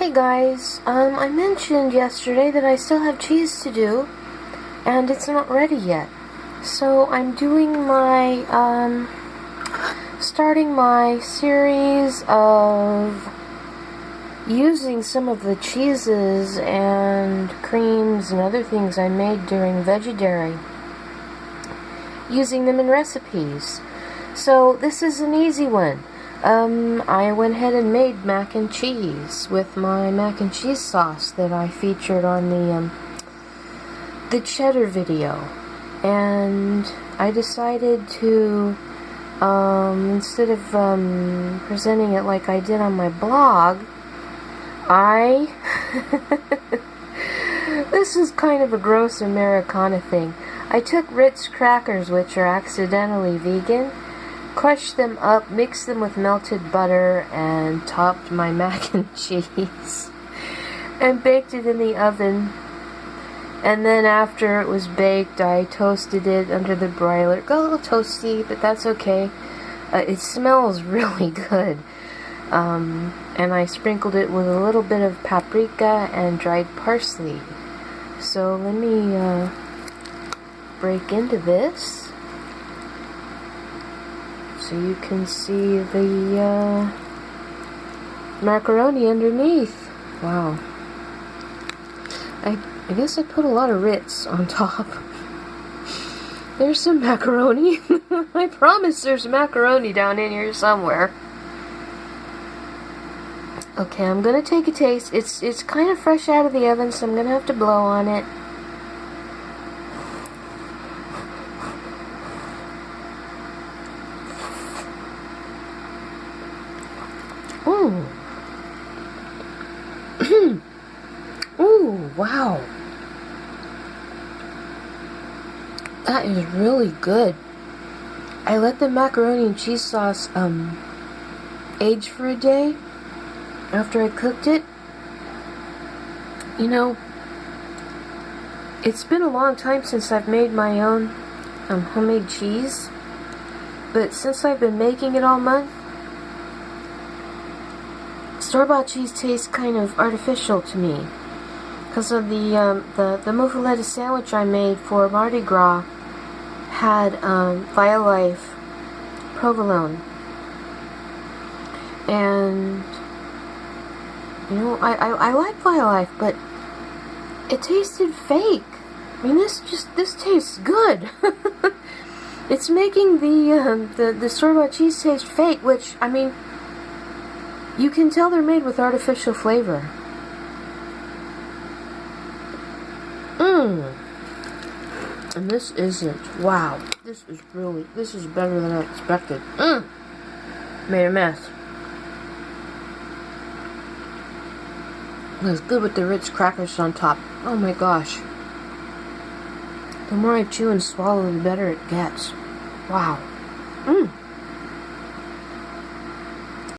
Hey guys, I mentioned yesterday that I still have cheese to do, and it's not ready yet. So I'm doing my, starting my series of using some of the cheeses and creams and other things I made during Vegetarian, using them in recipes. So this is an easy one. I went ahead and made mac and cheese with my mac and cheese sauce that I featured on the cheddar video, and I decided to instead of presenting it like I did on my blog, this is kind of a gross Americana thing. I took Ritz crackers, which are accidentally vegan, crushed them up, mixed them with melted butter, and topped my mac and cheese and baked it in the oven. And then after it was baked, I toasted it under the broiler. Got a little toasty, but that's okay. It smells really good. And I sprinkled it with a little bit of paprika and dried parsley. So let me break into this so you can see the macaroni underneath. Wow. I guess I put a lot of Ritz on top. There's some macaroni. I promise there's macaroni down in here somewhere. Okay, I'm gonna take a taste. It's kind of fresh out of the oven, so I'm gonna have to blow on it. Ooh. Ooh, wow. That is really good. I let the macaroni and cheese sauce age for a day after I cooked it. You know, it's been a long time since I've made my own homemade cheese, but since I've been making it all month, store-bought cheese tastes kind of artificial to me because of the muffaletta sandwich I made for Mardi Gras had Violife provolone, and you know, I like Violife, but it tasted fake. I mean, this tastes good. It's making the store-bought cheese taste fake, which, I mean, you can tell they're made with artificial flavor. And this isn't. Wow. This is better than I expected. Made a mess. It was good with the Ritz crackers on top. Oh my gosh. The more I chew and swallow, the better it gets. Wow.